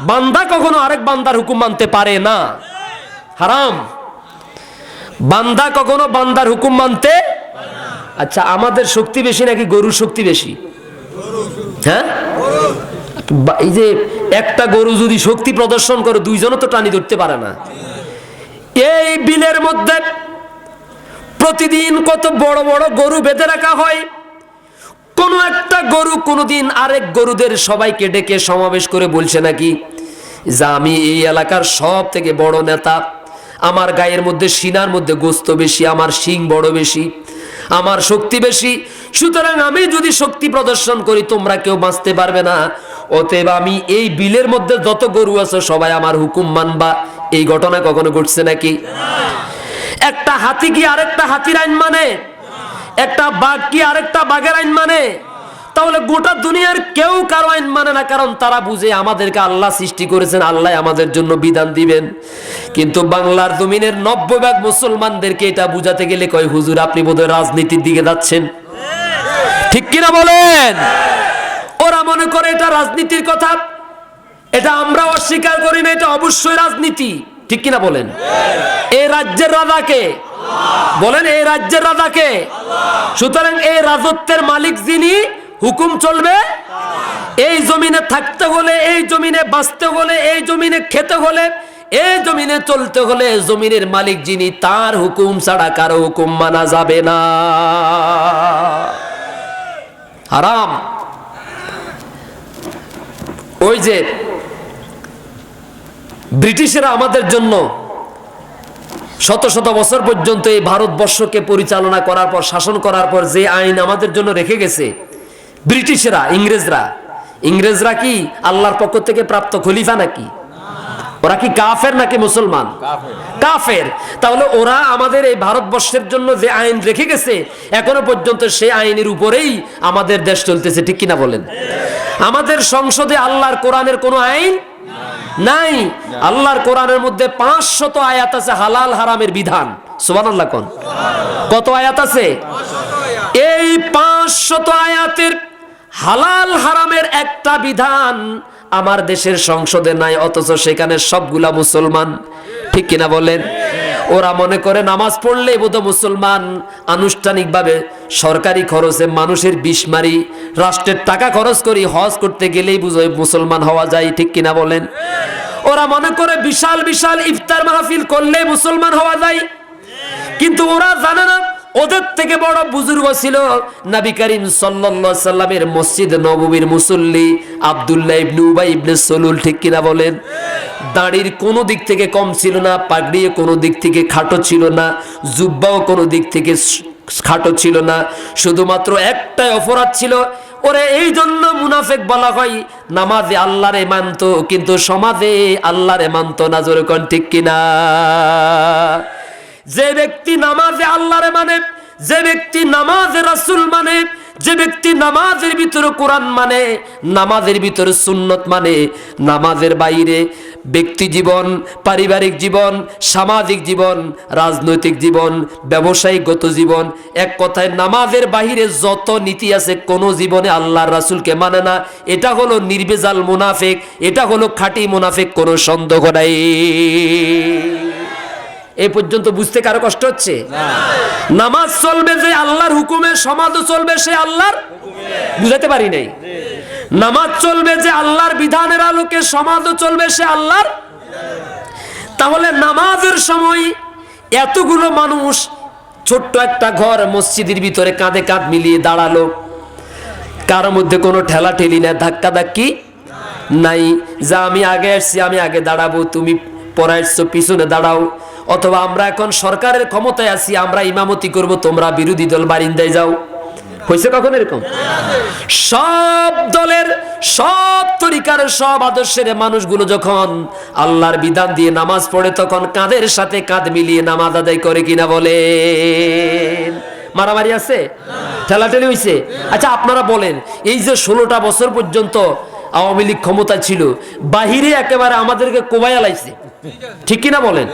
বান্দা কখনো আরেক বান্দার হুকুম মানতে পারে না, হারাম। বান্দা কখনো বান্দার হুকুম মানতে। আচ্ছা, আমাদের শক্তি বেশি নাকি গরুর শক্তি বেশি? হ্যাঁ, এই যে একটা গরু যদি শক্তি প্রদর্শন করে, দুইজনও তো টানি ধরতে পারে না। এই বিলের মধ্যে প্রতিদিন কত বড় বড় গরু বেঁধে রাখা হয়। কোন একটা গরু কোনদিন আরেক গরুদের সবাইকে ডেকে সমাবেশ করে বলছে নাকি যে আমি এই এলাকার সব থেকে বড় নেতা, আমার গায়ের মধ্যে সিনার মধ্যে গোস্ত বেশি, আমার শিং বড় বেশি, আমার শক্তি বেশি, সুতরাং আমি যদি শক্তি প্রদর্শন করি তোমরা কেউ বাঁচতে পারবে না, অতএব আমি এই বিলের মধ্যে যত গরু আছে সবাই আমার হুকুম মানবা। এই ঘটনা কখনো ঘটছে নাকি? একটা হাতি কি আরেকটা হাতির আইন মানে? একটা বাঘ কি আরেকটা বাঘের আইন মানে? তাহলে গোটা দুনিয়ার কেউ কারো আইন মানে না, কারণ তারা বুঝে আমাদেরকে আল্লাহ সৃষ্টি করেছেন, আল্লাহ আমাদের জন্য বিধান দিবেন। কিন্তু বাংলার জমিনের 90% মুসলমানদেরকে এটা বুঝাতে গেলে কয় হুজুর আপনি বোধহয় রাজনীতির দিকে যাচ্ছেন, ঠিক কিনা বলেন? ওরা মনে করে এটা রাজনীতির কথা, এটা আমরা অস্বীকার করি না, এটা অবশ্যই রাজনীতি, ঠিক কিনা বলেন? এই রাজ্যের রাজাকে বলেন, এই রাজ্যের রাজাকে। সুতরাং এই রাজত্বের মালিক যিনি, হুকুম চলবে। এই জমিনে থাকতে হলে, এই জমিনে বাঁচতে হলে, এই জমিনে খেতে হলে, এই জমিনে চলতে হলে জমিনের মালিক যিনি, তার হুকুম ছাড়া কারো হুকুম মানা যাবে না, হারাম। ওই যে ব্রিটিশরা আমাদের জন্য শত শত বছর পর্যন্ত এই ভারতবর্ষকে পরিচালনা করার পর, শাসন করার পর যে আইন আমাদের জন্য রেখে গেছে ব্রিটিশরা, ইংরেজরা কি আল্লাহর পক্ষ থেকে প্রাপ্ত খলিফা নাকি? ওরা কি কাফের নাকি মুসলমান? কাফের। তাহলে ওরা আমাদের এই ভারতবর্ষের জন্য যে আইন রেখে গেছে, এখনো পর্যন্ত সেই আইনের উপরেই আমাদের দেশ চলতেছে, ঠিক কিনা বলেন? আমাদের সংসদে আল্লাহর কোরআনের কোনো আইন নাই। আল্লাহর কোরআনের মধ্যে 500 আয়াত আছে হালাল হারামের বিধান। সুবহানাল্লাহ কোন? কত আয়াত আছে? এই 500 আয়াতের হালাল হারামের একটা বিধান আমার দেশের সংসদে নাই, অথচ সেখানে সবগুলা মুসলমান, ঠিক কিনা বলেন? ওরা মনে করে নামাজ পড়লে বোধ মুসলমান, আনুষ্ঠানিকভাবে সরকারি খরচে মানুষের বিষ মারি, রাষ্ট্রের টাকা খরচ করি, হজ করতে গেলেই বুঝো মুসলমান হওয়া যায়, ঠিক কিনা বলেন? ওরা মনে করে বিশাল বিশাল ইফতার মাহফিল করলে মুসলমান হওয়া যায়, কিন্তু ওরা জানে না ওদের থেকে বড় বুজুর্গ ছিল নবী করিম সাল্লাল্লাহু আলাইহি সাল্লামের মসজিদ নববীর মুসল্লি আব্দুল্লাহ ইবনে উবাই ইবনে সলুল, ঠিক কিনা বলেন? দাড়ির কোনো দিক থেকে কম ছিল না, পাগড়িও কোনো দিক থেকে খাটো ছিল না, জুব্বাও কোনো দিক থেকে খাটো ছিল না, শুধুমাত্র একটাই অপরাধ ছিল, ওরে এই জন্য মুনাফিক বলা হয়। নামাজে আল্লাহরে মানতো কিন্তু সমাজে আল্লাহরে মানতো না, জোরে কোন ঠিক কিনা? যে ব্যক্তি নামাজে আল্লাহরে মানে, যে ব্যক্তি নামাজে রাসূল মানে, যে ব্যক্তি নামাজের ভিতরে কোরআন মানে, নামাজের ভিতরে সুন্নত মানে, নামাজের বাইরে ব্যক্তি জীবন, পারিবারিক জীবন, সামাজিক জীবন, রাজনৈতিক জীবন, ব্যবসায়িকগত জীবন, এক কথায় নামাজের বাইরে যত নীতি আছে কোন জীবনে আল্লাহর রাসূলকে মানে না, এটা হলো নির্ভেজাল মুনাফিক, এটা হলো খাঁটি মুনাফিক, কোনো সন্দেহ নাই। এই পর্যন্ত বুঝতে কারো কষ্ট হচ্ছে? নামাজ চলবে যে আল্লাহর হুকুমে, সমাজও চলবে সে আল্লাহর বুঝাতে পারি নাই। নামাজ চলবে যে আল্লাহর বিধানের আলোকে, সমাজও চলবে সে আল্লাহর। তাহলে নামাজের সময় এতগুলো মানুষ ছোট্ট একটা ঘর মসজিদের ভিতরে কাঁধে কাঁধ মিলিয়ে দাঁড়ালো, কারোর মধ্যে কোনো ঠেলা ঠেলি না, ধাক্কা ধাক্কি নাই, যা আমি আগে আসছি আমি আগে দাঁড়াবো, তুমি পরে আসছো পিছনে দাঁড়াও, অথবা আমরা এখন সরকারের ক্ষমতায় আছি আমরা ইমামতি করব, তোমরা বিরোধী দল বারিন্দায় যাও। হয়েছে কখন এরকম? সব দলের, সব তরিকার, সব আদর্শের মানুষগুলো যখন আল্লাহর বিধান দিয়ে নামাজ পড়ে, তখন কাঁধের সাথে কাঁধ মিলিয়ে নামাজ আদায় করে, কিনা বলেন? মারামারি আছে? ঠেলাঠেলি হয়েছে? আচ্ছা আপনারা বলেন, এই যে 16টা বছর পর্যন্ত আওয়ামী লীগ ক্ষমতা ছিল, বাহিরে একেবারে আমাদেরকে কোবাইয়া লাইছে, ঠিক কিনা বলেন?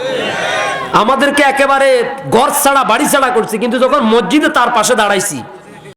আমাদেরকে একেবারে ঘর ছাড়া বাড়ি ছাড়া করছে, কিন্তু যখন মসজিদে তার পাশে দাঁড়াইছি